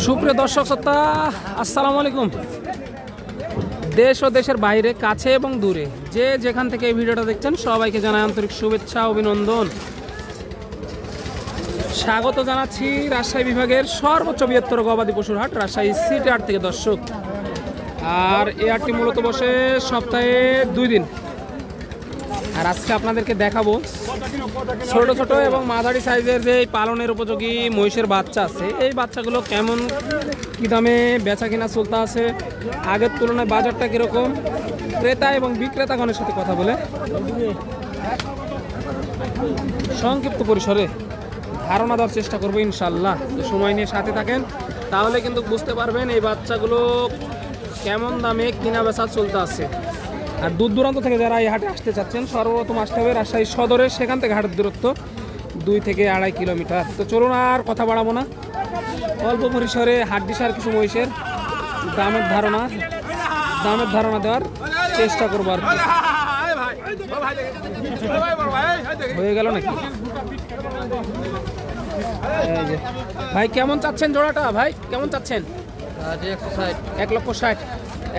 সুপ্রিয় দর্শক শ্রোতা, আসসালামু আলাইকুম। দেশ ও দেশের বাইরে, কাছে এবং দূরে যে যেখান থেকে এই ভিডিওটা দেখছেন সবাইকে জানাই আন্তরিক শুভেচ্ছা, অভিনন্দন, স্বাগত জানাচ্ছি রাজশাহী বিভাগের সর্বোচ্চ বৃহত্তর গবাদি পশুর হাট রাজশাহী সিটি হাট থেকে। দর্শক, আর এই হাটটি মূলত বসে সপ্তাহে 2 দিন। আর আজকে আপনাদেরকে দেখাবো ছোট ছোট এবং মাঝারি সাইজের যে পালনের উপযোগী মহিষের বাচ্চা আছে, এই বাচ্চাগুলো কেমন কী দামে বেচা কিনা চলতে আছে, আগের তুলনায় বাজারটা কীরকম, ক্রেতা এবং বিক্রেতাগণের সাথে কথা বলে সংক্ষিপ্ত পরিসরে ধারণা দেওয়ার চেষ্টা করবো ইনশাল্লাহ। সময় নিয়ে সাথে থাকেন, তাহলে কিন্তু বুঝতে পারবেন এই বাচ্চাগুলো কেমন দামে কিনা বেচা চলতে আছে। আর দূর দূরান্ত থেকে যারা এই হাটে আসতে চাচ্ছেন, সর্বপ্রথম আসতে হবে রাজশাহী সদরে। সেখান থেকে হাটের দূরত্ব 2 থেকে 2.5 কিলোমিটার। তো চলুন আর কথা বাড়াবো না, অল্প পরিসরে হাটডিসার কিছু মহিষের দামের ধারণা দেওয়ার চেষ্টা করবো। আর হয়ে গেল নাকি ভাই? কেমন চাচ্ছেন জোড়াটা? ভাই কেমন চাচ্ছেন? 1,60,000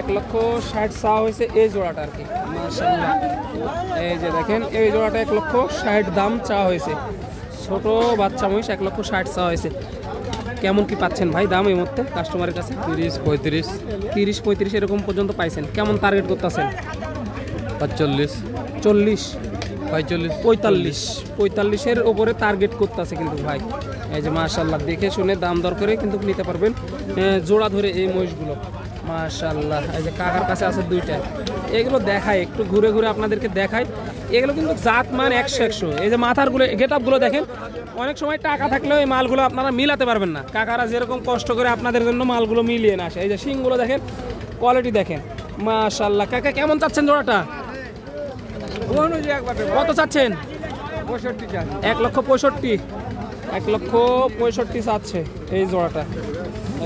1,60,000 চাওয়া হয়েছে এই জোড়াটা আর কি। মাশাআল্লাহ, এই যে দেখেন এই জোড়াটা 1,60,000 দাম চাওয়া হয়েছে। ছোট বাচ্চা মহিষ 1,60,000 চাওয়া হয়েছে। কেমন কি পাচ্ছেন ভাই দাম এই মধ্যে কাস্টমারের কাছে? 30-35 এরকম পর্যন্ত পাইছেন। কেমন টার্গেট করতেছেন? 45, 40, 45, 45-এর উপরে টার্গেট করতেছে কিন্তু ভাই। এই যে মাশাআল্লাহ, দেখে শুনে দাম দর করে কিন্তু নিতে পারবেন জোড়া ধরে এই মহিষগুলো। মাশাআল্লাহ, এই যে কাকার কাছে আছে 2টা। এগুলো দেখায়, একটু ঘুরে ঘুরে আপনাদেরকে দেখায়। এগুলো কিন্তু জাত মান 100। এই যে মাথারগুলো, গেটআপগুলো দেখেন। অনেক সময় টাকা থাকলেও এই মালগুলো আপনারা মিলাতে পারবেন না। কাকারা যেরকম কষ্ট করে আপনাদের জন্য মালগুলো মিলিয়ে না আসে। এই যে শিংগুলো দেখেন, কোয়ালিটি দেখেন। মাশাআল্লাহ, কাকা কেমন চাচ্ছেন জোড়াটা? কত চাচ্ছেন? 1,65,000 1,65,000 চাচ্ছে এই জোড়াটা।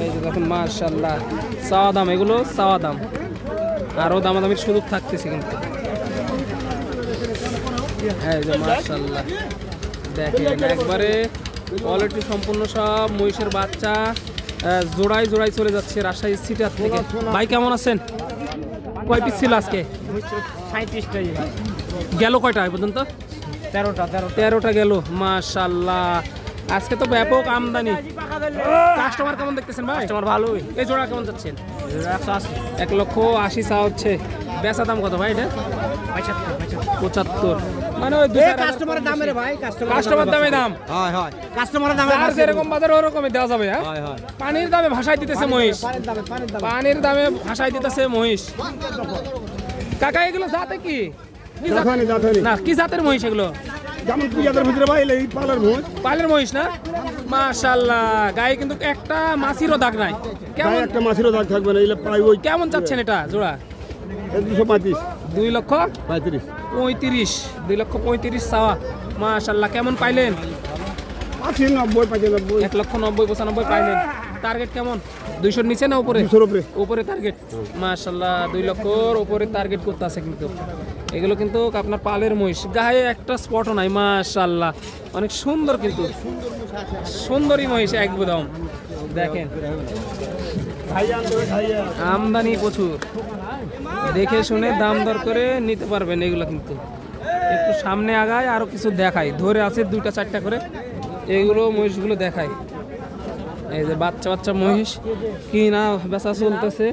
এই যে দেখেন মাশাআল্লাহ, চাওয়া দাম, এগুলো চাওয়া দাম, আরও দামাদামির সুযোগ থাকতেছে কিন্তু। হ্যাঁ, এই যে মাশাআল্লাহ দেখেন, একবারে কোয়ালিটি সম্পূর্ণ সব মহিষের বাচ্চা জোড়ায় জোড়ায় চলে যাচ্ছে রাজশাহী সিটি হাট থেকে। ভাই কেমন আছেন? কয় পিস ছিল আজকে? 37টাই গেল কয়টা এই পর্যন্ত? 13টা গেল। মাশাআল্লাহ, আজকে তো ব্যাপক আমদানি। কাস্টমার কেমন দেখতেছেন ভাই? কাস্টমার ভালোই। এই জোড়া কেমন যাচ্ছেন? 180 1,80,000 চা হচ্ছে। বেচা দাম কত ভাই এটা? 75। মানে ওই কাস্টমারের দামে রে ভাই, কাস্টমার দামে দাম। হয় হয়, কাস্টমারের দামে আর যেরকম বাজার ওরকমই দেওয়া যাবে। হ্যাঁ, হয় হয়। পানির দামে ভাষায় দিতেছে মহিষ, পানির দামে ভাষায় দিতেছে মহিষ। কাকা এগুলো জাতে কি? না, কি জাতের মহিষ এগুলো? পালের মহিষ না? মাশাআল্লাহ, গায়ে কিন্তু একটা মাছিরও দাগ নাই। কেমন একটা মাছেরও দাগ থাকবে না। কেমন চাচ্ছেন এটা জোড়া? 235, 2,35,000 2,35,000 চাওয়া। মাশাআল্লাহ, কেমন পাইলেন? 90, 1,90,000 পাইলেন। টার্গেট কেমন? 200-র নিচে না উপরে? 200-র উপরে টার্গেট। মাশাআল্লাহ, 2 লক্ষর উপরে টার্গেট করতে আছে কিন্তু। এগুলো কিন্তু আপনার পালের মহিষ, গায়ে একটা স্পটও নাই। মাশাআল্লাহ, অনেক সুন্দর, কিন্তু সুন্দরী মহিষ একদম। দেখেন আমদানি প্রচুর, দেখে শুনে দাম দর করে নিতে পারবেন এগুলো। কিন্তু একটু সামনে আগায় আরো কিছু দেখায়, ধরে আছে 2টা-4টা করে এইগুলো মহিষগুলো দেখায়। এই যে বাচ্চা মহিষ কিনা বেচা চলতেছে।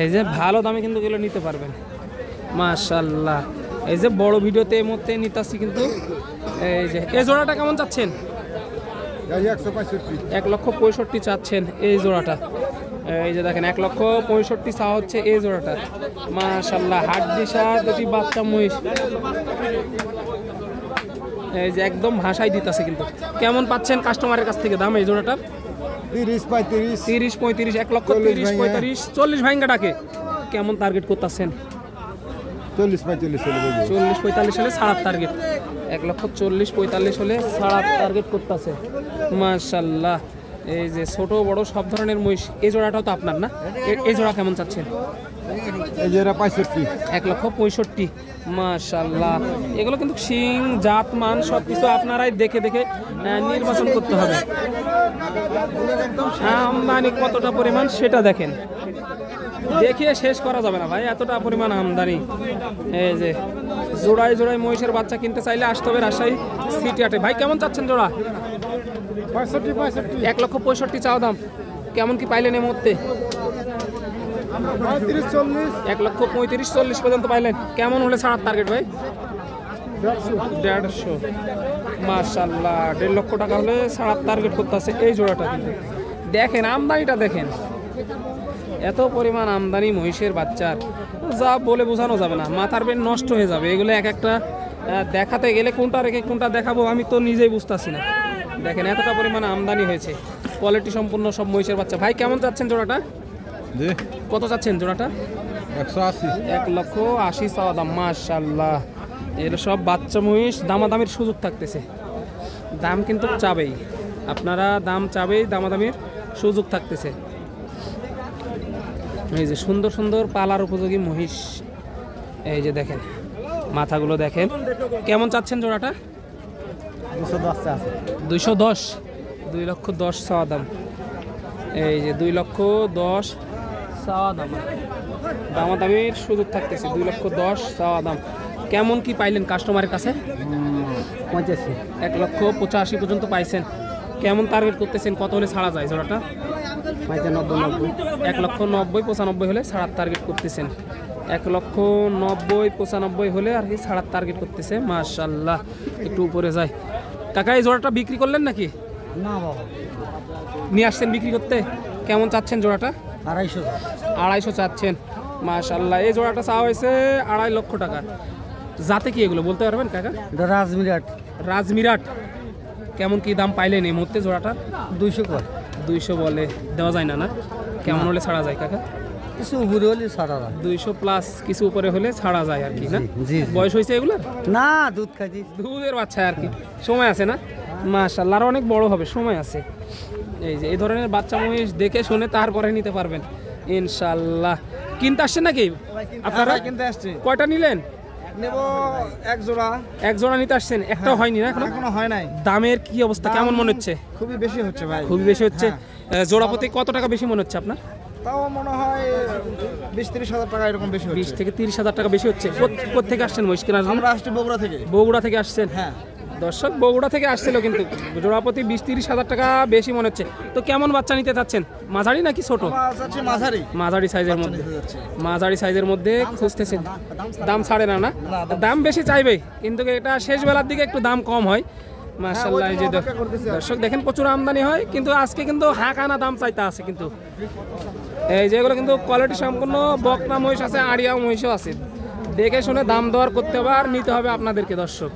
এই যে ভালো দামে কিন্তু এগুলো নিতে পারবেন। মাশাআল্লাহ, এই যে বড় ভিডিওতে এই মুহূর্তে নিতেছি কিন্তু। এই যে এই জোড়াটা কেমন চাচ্ছেন? 1,65,000 চাচ্ছেন এই জোড়াটা। এই যে দেখেন 1,65,000 চাওয়া হচ্ছে এই জোড়াটা। মাশাআল্লাহ, হাড্ডিসা দুটি বাচ্চা মহিষ। এই যে একদম ভাষায় দিতেছে কিন্তু। কেমন পাচ্ছেন কাস্টমারের কাছ থেকে দাম এই জোড়াটা? 30-35, 1,30,000 40 ভাঙ্গা ডাকে। কেমন টার্গেট করতেছেন? 40-45 হলে ছাড়ার টার্গেট। 1,40,45 হলে ছাড়ার টার্গেট করতেছে। মাশাআল্লাহ, এই যে ছোট বড় সব ধরনের মহিষ, এই জোড়াটাও তো আপনার না? এই জোড়া কেমন চাচ্ছেন? এই যে 65। 1,65,000। মাশাআল্লাহ, এগুলো কিন্তু শিং জাত মান সব কিছু আপনারাই দেখে দেখে নির্বাচন করতে হবে। আমদানি কতটা পরিমাণ সেটা দেখেন, দেখিয়ে শেষ করা যাবে না ভাই, এতটা পরিমাণ আমদানি। এই যে জোড়ায় জোড়ায় মহিষের বাচ্চা কিনতে চাইলে আসতে হবে রাজশাহী সিটি হাটে। ভাই কেমন চাচ্ছেন জোড়া? 1,65,000 চাওয়া দাম। কেমন কি পাইলেন এই মুহূর্তে? 1,35,000-40 পর্যন্ত পাইলেন। কেমন হলে ছাড়ার টার্গেট ভাই? 150। মাশাআল্লাহ, 1.5 লক্ষ টাকা হলে ছাড়ার টার্গেট করতেছে এই জোড়াটা। কিন্তু দেখেন আমদানিটা দেখেন, এত পরিমাণ আমদানি মহিষের বাচ্চার যা বলে বোঝানো যাবে না, মাথার বেন নষ্ট হয়ে যাবে। এগুলো এক একটা দেখাতে গেলে কোনটা রেখে কোনটা দেখাবো আমি তো নিজেই বুঝতেছি না। দেখেন এতটা পরিমাণ আমদানি হয়েছে, কোয়ালিটি সম্পূর্ণ সব মহিষের বাচ্চা। ভাই কেমন চাচ্ছেন জোড়াটা? জি কত চাচ্ছেন জোড়াটা? 180। 1,80,000 চাওয়া দাম। মাশাআল্লাহ, এর সব বাচ্চা মহিষ, দামাদামির সুযোগ থাকতেছে। দাম কিন্তু চাবেই, আপনারা দাম চাবেই, দামাদামির সুযোগ থাকতেছে। এই যে সুন্দর সুন্দর পালার উপযোগী মহিষ, এই যে দেখেন মাথাগুলো দেখেন। কেমন চাচ্ছেন জোড়াটা? 210। 2,10,000 চাওয়া দাম। এই যে 2,10,000 চাওয়া দাম, দামাদামির সুযোগ থাকতেছে। 2,10,000 চাওয়া দাম। কেমন কি পাইলেন কাস্টমারের কাছে? 1,85,000 পর্যন্ত পাইছেন। কেমন টার্গেট করতেছেন, কত হলে ছাড়া যায় জোড়াটা? 1,90,000-95,000 হলে ছাড়ার টার্গেট করতেছেন। 1,90,000-95,000 হলে আর কি ছাড়ার টার্গেট করতেছে। মাশাআল্লাহ, একটু উপরে যায়। কাকা এই জোড়াটা বিক্রি করলেন নাকি? না বাবা, নিয়ে আসছেন বিক্রি করতে। কেমন চাচ্ছেন জোড়াটা? 250। 250 চাচ্ছেন। মাশাআল্লাহ, এই জোড়াটা চাওয়া হয়েছে 2.5 লক্ষ টাকা। যাতে কি এগুলো বলতে পারবেন কাকা? রাজমিরাট। রাজমিরাট। কেমন কি দাম পাইলেন এই মুহূর্তে জোড়াটা? 200 কর। 200 বলে দেওয়া যায় না? না কেমন হলে ছাড়া যায় কাকা? কিছু উপরে হলে ছাড়া যায়। 200 প্লাস কিছু উপরে হলে ছাড়া যায় আর কি, না? জি। বয়স হয়েছে এগুলো? না, দুধ খাইছি। দুধের বাচ্চা আর কি, সময় আছে না? মাশাআল্লাহ, আরো অনেক বড় হবে, সময় আছে। এই যে এই ধরনের বাচ্চা মহিষ দেখে শুনে তারপরে নিতে পারবেন ইনশাআল্লাহ। কিনতে আসছেন নাকি আপনারা? কিনতে আসছে। কয়টা নিলেন? নেব এক জোড়া। এক জোড়া নিতে আসছেন, একটাও হয়নি না এখনো হয় নাই। দামের কি অবস্থা, কেমন মনে হচ্ছে? খুবই বেশি হচ্ছে ভাই। খুবই বেশি হচ্ছে। জোড়া প্রতি কত টাকা বেশি মনে হচ্ছে আপনার? তাও মনে হয় 20-30 হাজার টাকা এরকম বেশি 20 থেকে 30,000 টাকা বেশি হচ্ছে। কোথেকে আসছেন মহিষ কেনার জন্য? আমরা আসছি বগুড়া থেকে। বগুড়া থেকে আসছেন? হ্যাঁ। দর্শক বগুড়া থেকে আসছিল, কিন্তু জোড়া প্রতি 20-30,000 টাকা বেশি মনে হচ্ছে। তো কেমন বাচ্চা নিতে চাচ্ছেন, মাঝারি নাকি ছোট? মাঝারি। মাঝারি সাইজের মধ্যে, মাঝারি সাইজের মধ্যে খুঁজতেছেন। দাম ছাড়ে না? না, দাম বেশি চাইবে, কিন্তু এটা শেষ বেলার দিকে একটু দাম কম হয়। মাশাআল্লাহ, এই যে দর্শক দেখেন প্রচুর আমদানি হয়, কিন্তু আজকে কিন্তু হাঁকানা দাম চাইতে আছে। কিন্তু এই যেগুলো কিন্তু কোয়ালিটি সম্পূর্ণ বকনা মহিষ আছে, আড়িয়া মহিষও আছে। দেখে শুনে দাম দর করতে হবে আর নিতে হবে আপনাদেরকে দর্শক।